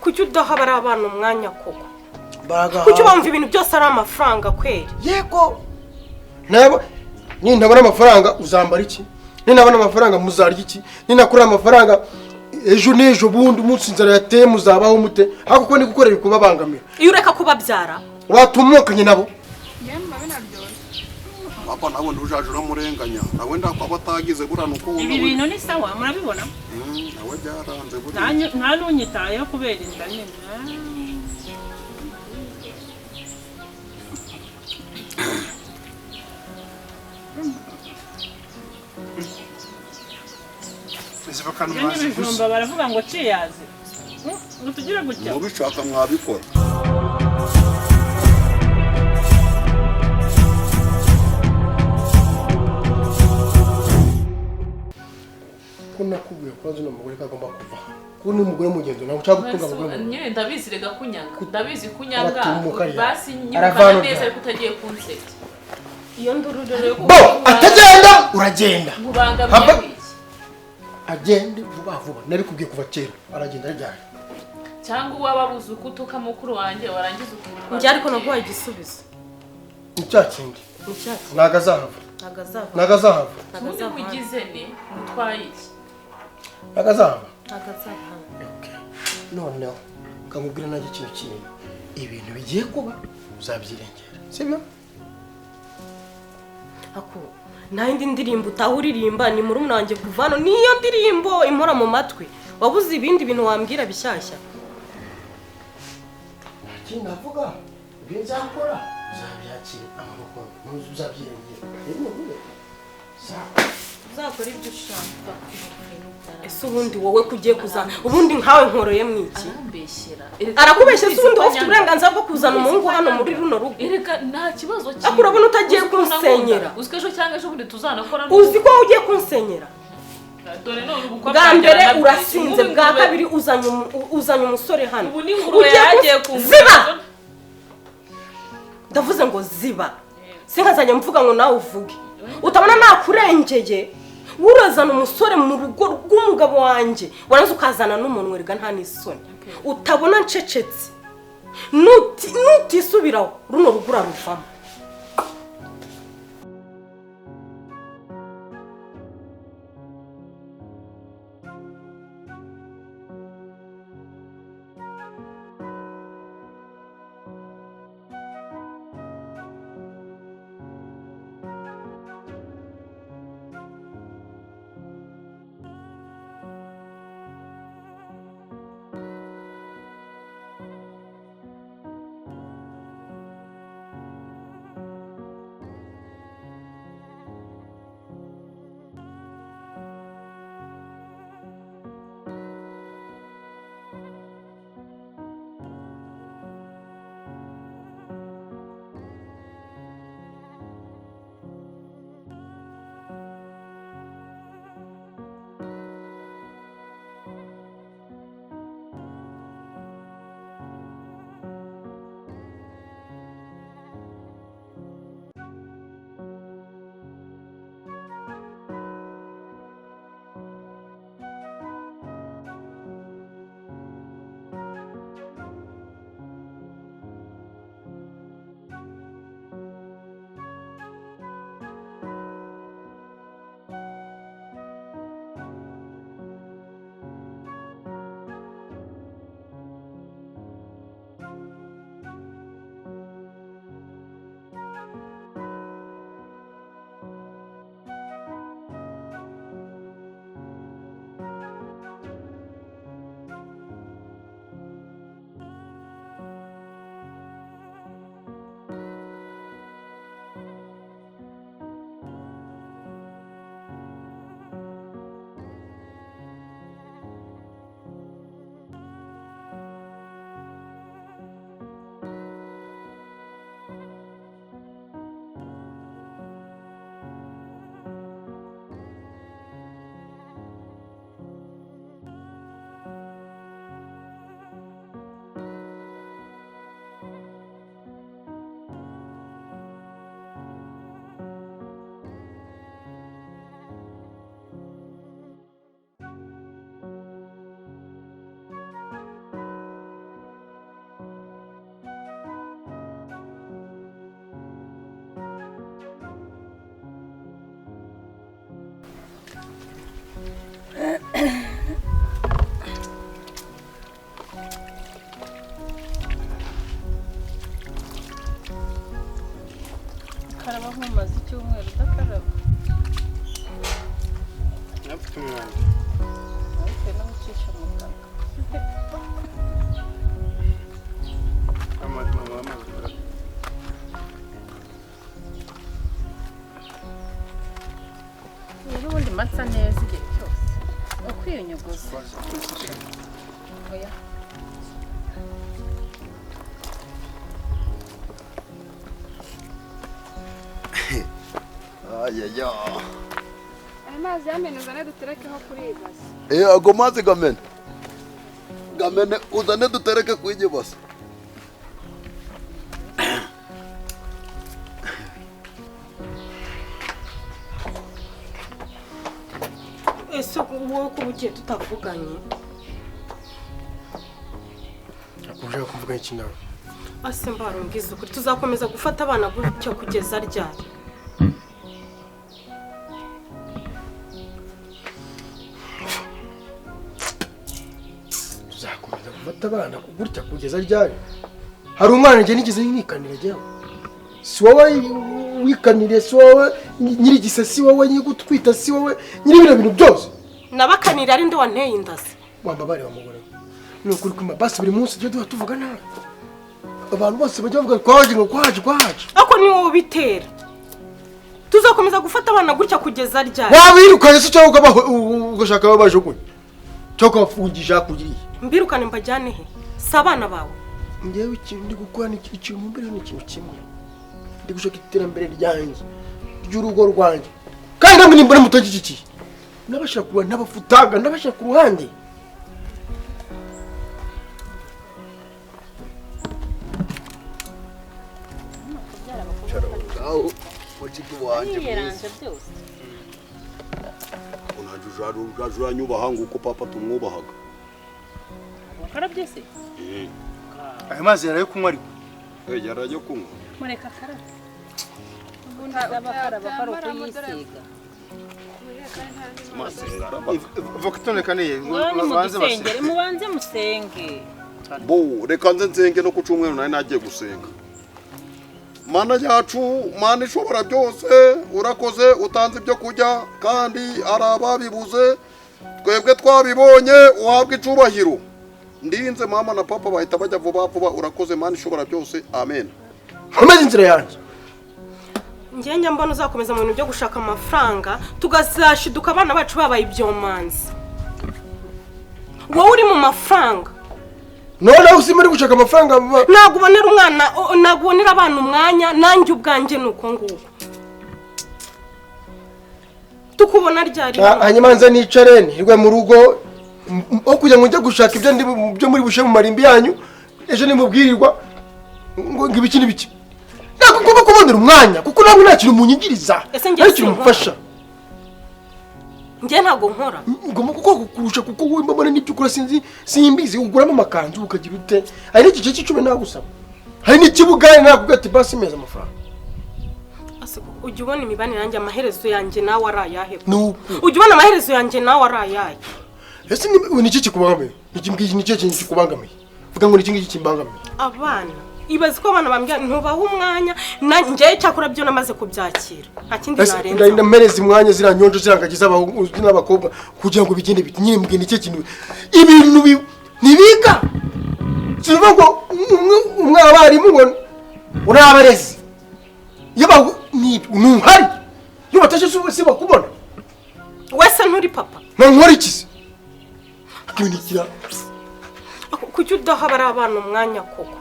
kuki udaha bari abana umwanya koko kuki bumva ibintu byose ari amafaranga kweri yego nintabona amafaranga uzambara iki ninabona amafaranga muzarya iki ninakurira amafaranga ejo n'ejo bundi umunsi inzara yateye muzabaho mute ariko ko ni gukorera kubabangamira iyo ureka kubabyara watumukanye nabo papa nawe ndujaje uramurenganya nawe ndakwa batagize burana uko ibi bintu ni sawa murabibona nawe byaranze buri nta nunyitayeho kubera inda nyine ibijumba baravuga ngo ciyazi utugire gutya mubishaka mwabikora kuna kubwiye ko azuna umugore kagomba kuva kuni umugore mugendo nawe ushaka gutunga umugore nyine ndabizi rega kunyanga ndabizi kunyanga basi aravana neza ariko utagiye kunseka iyo ndururere yo bo atagenda uragenda mubangamiye iki agende vuba vuba nari kubwiye kuva kera aragenda ajyanye cyangwa uwababuze ukutuka mukuru wanjye warangiza ukitwa njye ariko naguhaye igisubizo icyakindi icyatsi nagazahava nagazava nagazahava ubundi mugize ni mutwaye iki nagazahava nagazava noneho kamubwira nanjye ikintu kinini ibintu bigiye kuba uzabyirengera sibyo ako nta yindi ndirimbo utahuririmba ni muri umwanjye kuva hano niyo ndirimbo impora mu matwi wabuze ibindi bintu wambwira bishyashya ikindi navuga ibyo nzakora uzabyakira amaboko uzabyirengera uzakora ibyo ushaka ese ubundi wowe kugiye kuzana ubundi nkawe nkoroye mwiki arakubeshya se ubundi ufite uburenganzira bwo kuzana umuhungu hano muri runo rugo erega nta kibazo kimwe ariko urabona utagiye kunsenyera uziko ejo cyangwa ejo bundi tuzanakora uzi ko ugiye kunsenyera dore none ubukwa bwa mbere urasinze bwa kabiri uzanye umusore hano ubu ni ngurube yagiye ziba ndavuze ngo ziba sinkazajya mvuga ngo nawe uvuge utabona nakurengeye urazana umusore mu rugo rw'umugabo wanjye waranze ukazana n'umuntu werega nta n'isoni utabona ncecetse nutisubiraho runo rugo uraruvamo karaba nk'umaze icyumweru udakaraba Nafite umwanda. ariko no gucisha mu kanwa rero ubundi masa neza igihe cyose ukwiyunyuguza oya ayaya aya mazi yamena uzane duterekeho kuri iyi basi ago mazi gamene uzane dutereke ku iyi basi. ese wowe ko ugiye tutavuganye Ushaka kuvuga iki nawe? ase mbarumvize ukuri tuzakomeza gufata abana gutyo kugeza ryari? Tuzakomeza gufata abana gutya kugeza ryari? Hari umwana njye nigeze nikanira jyewe. Si wowe wikaniriye, si wowe nyirigise, si wowe nyigutwita, si wowe nyiri bino bintu byose. Nabakanira ari ndi wanteye indazi. Wambabare wa mugore. Ni ukuri kuma basi buri munsi tujye tuvuga nawe. Abantu bose bajya bavuga kwaje ngo kwaje. Ako ni wowe bitera. Tuzakomeza gufata abana gutya kugeza ryari? Wabirukanye se cyangwa ukabaho ugashaka babajugunye. Cyangwa wafungisha kugiriye. Mbirukane mbajyane he? Si abana bawe. Ngewe ikintu ndi gukora ni ikintu mbere ni ikintu kimwe. Ndi gushaka iterambere ryanjye, ry'urugo rwanjye. Kandi namwe nimbona mutagikiki. Nabashaka kuba nabafutaga, nabashaka ku ruhande. Aho muchiki wanje yiranje byose unajura nyubaha nguko papa tumwubahaga. wakarabye se Aya mazi yarayo kunywa ariko. Yarayo kunywa. mureka karaba ubundi abakaraba karo kuyisiga Masengara. Vokitonekaniye mubanze musenge Bo reka nze nsenge no ku cyumweru nari nagiye gusenga. Mana yacu, Mana ishobora byose, urakoze utanze ibyo kujya kandi arababibuze twebwe twabibonye uhabwe icubahiro. Ndinze mama na papa bahita bajya vuba urakoze Mana ishobora byose. Amen. Komeza inzira yanjye. Njye mbona uzakomeza mu bintu byo gushaka amafaranga tugazashiduka abana bacu babaye ibyomanzi. Wowe uri mu mafaranga. None usimari gushaka amafaranga Nagubonera umwana, nagubonera abana umwanya, nanjye ubwanjye nuko nguko. Tukubona ryari? hanyuma nze nicare nirwe mu rugo kugira ngo njye gushaka ibyo muri bushe mu marimbi yanyu ejo nimubwirirwa ngo ngibiki nibiki. Nako kuba kubonera umwanya kuko ntabwo nta kintu munyigiriza. Nta kintu mufasha. Njye ntago nkora. Ngomba kukurusha kuko wowe mbona n'ibyo ukora simbizi uguramo amakanzu ukagira ute. Hari n'igice cy'icumi nagusaba. Hari n'ikibuga nakubwira ati basi meza amafaranga. Ujya ubona imibanire yanjye amaherezo yanjye nawe arayahe? Nuko ujya ubona amaherezo yanjye nawe arayahe? ese ni iki kikubangamiye? Ni iki kintu kikubangamiye? Vuga ngo ni iki kimbangamiye. Abana ibaze ko abana bambwira ntubaho umwanya njye cyakora byo namaze kubyakira nta kindi narenza. Ndamereza umwanya ziranyonjo zirangagiza abahungu n'abakobwa kugira ngo bigende biti nyine mbwe ni kintu ibintu nibiga sivuga ngo umwabarimu ngo urabarezi yaba nuhari yo batashe se bakubona wese nturi papa nkora iki akinikira kuki udaha bari abana umwanya koko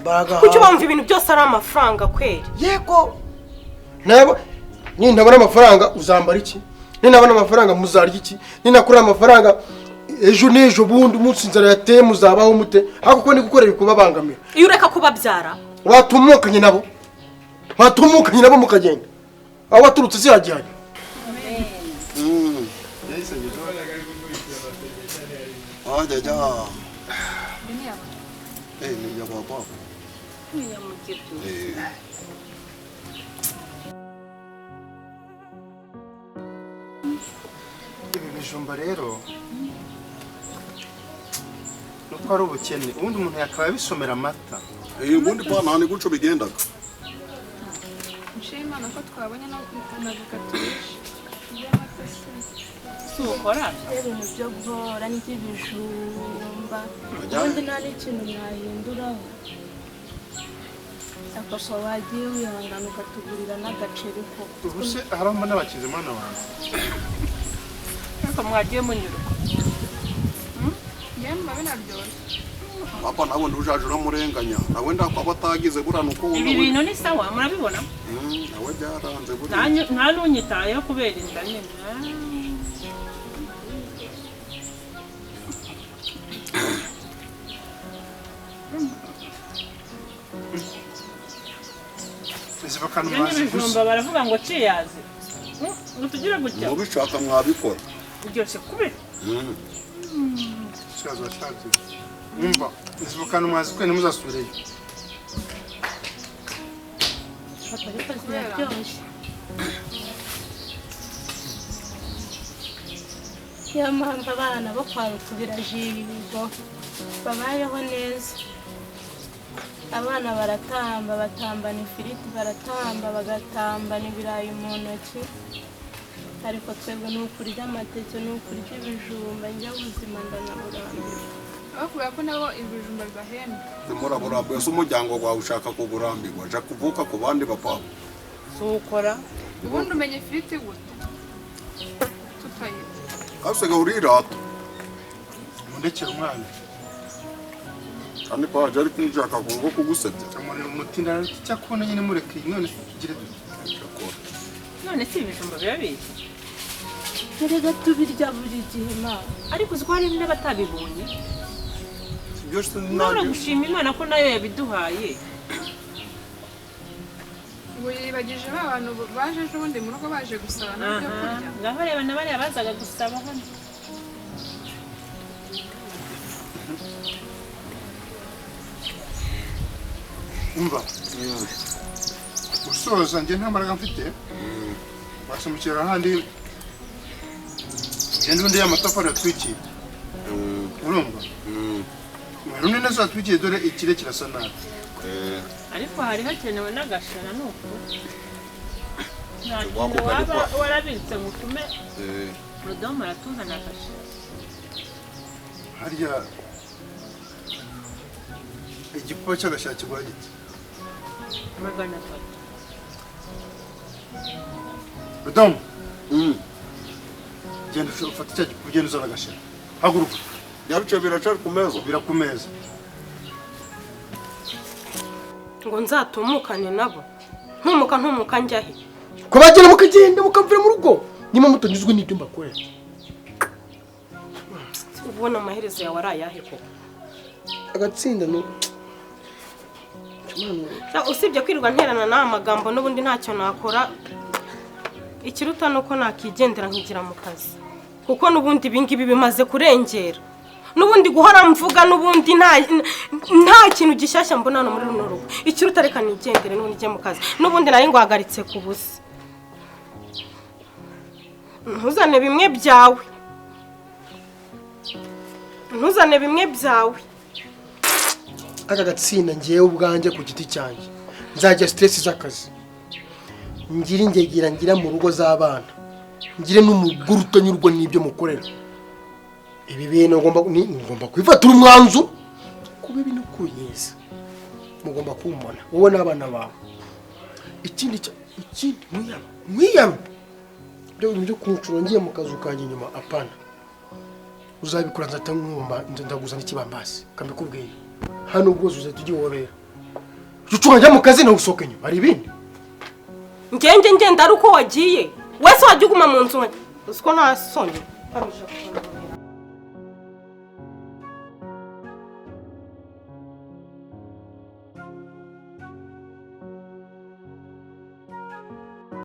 baga kuki bamva ibintu byose ari amafaranga kweri yego nabo nintabona amafaranga uzambara iki ninabona amafaranga muzarya iki ninakura amafaranga ejo nejo bundi umunsi inzara yateye muzabaho mute ako ko ni gukorera kubabangamira iyo ureka kubabyara watumukanye nabo mukagenda aho waturutse ziragihari. Ni ya baba. ni ya mugibyo ibijumba rero nuko ari ubukene ubundi umuntu yakaba yabisomera amata. ubundi pana ni guco bigendaga. nshima Imana ko twabonye no gukaturisha by'amata se. si ukora ibintu byo guhora n'iby'ibijumba ubundi nta n'ikintu mwahinduraho papa wagiye wihangana ukatugurira n'agaceri ko Ubu se harimo n'abakize mwana wanjye. ariko mwagiye munyuruka yemba binaryoshye. Papa nawe ndujaje uramurenganya. Nawe ndakwaba atagize bura nuko ibi bintu ni sawa murabibona nawe byaranze buri. nta n'unyitayeho kubera inda nyine Iziva iyo n'ibijumba baravuga ngo ciyazi ngo tugire gutya Mubishaka mwabikora. uryoshye kubera Ikibazo washatse. Umva, iziva kandi mwazi kwe ntimuzasubireyo. ariko ziraryoshye niyo mpamvu abana bo kwa Rutubirajigo babayeho neza. Abana baratamba batambana ifiriti baratamba bagatambana ibirayi mu ntoki ariko twebwe ni ukurya amateke ni ukurya ibijumba njya ubuzima ndanaburambiwe. bavuga ko nabo ibijumba bibahenda. Muraburambiwe se umuryango wawe ushaka kugurambirwa. Aja kuvuka ku bandi bapapa. si ukora ubundi umenya ifiriti gute tutayizi. Kasiga urirata. Mundekere umwana. Kandi kwa jari kunjaka kungo kugusebya. Amurira umutinda cyakubona nyine mureke none tugire Cyakora. none si ibijumba birabizi Erega tubirya buri gihe mama. ariko uzi ko hari n'abatabibonye Byose ntabwo gushima Imana ko nayo yabiduhaye ubu yibagije ba bantu baje ejo bundi mu rugo baje gusaba nabyo kurya. ngaho reba na bariya bazaga gusaba hano umva. Usoza njye nta mbaraga mfite. Wasumukira ahandi. Genda undi y'amatafari yatwikiye. Urumva? Runini nazo yatwikiye dore ikire kirasa nabi. ariko hari hakenewe n'agashara nuko nta kintu waba warabitse ngo utume Rodomo aratuzana agashara Harya igipupa cy'agashya kigura giti. 300. Rodomo. Genda ufata cya gipupa ugenda uzana agashya. Haguruka. Yabice biracari ku meza. Birakumeza. ngo nzatumukane nabo ntumuka njyahe Kubagera mukagenda mukavira mu rugo. Nima mutanyuzwe n'ibyo mbakorera. ubona amaherezo yawe ari ayahe koko Agatsinda no. usibye kwirirwa nterana n'aya magambo n'ubundi ntacyo nakora ikiruta nuko nakigendera nkigira mu kazi kuko n'ubundi ibingibi bimaze kurengera n'ubundi guhora mvuga n'ubundi nta kintu gishyashya mbona hano muri runo rugo ikiruta reka nigendere n'ubundi njye mu kazi n'ubundi nari ngwahagaritse ku busa ntuzane bimwe byawe Aka gatsinda ngiye ubwanjye ku giti cyanjye. Nzajya stress z'akazi. Ngira ingegera ngira mu rugo z'abana. Ngire n'umuguru utanyurwa n'ibyo mukorera. Ibi bintu ngomba kwifatira umwanzuro. Kuba ibintu kuyeza. Mugomba kumbona wowe n'abana bawe. Ikindi mwiyama. Byo kuncura ngiye mu kazu kanje nyuma apana. Uzabikora nzatamwumba ndaguza n'ikibambasi. Kambikubwiye. Hano ubwo uze tujye wobera. Yucunga njya mu kazi na usoke nyuma. Ari ibindi. ngenda ari uko wagiye wese wajya uguma mu nzu uziko nta soni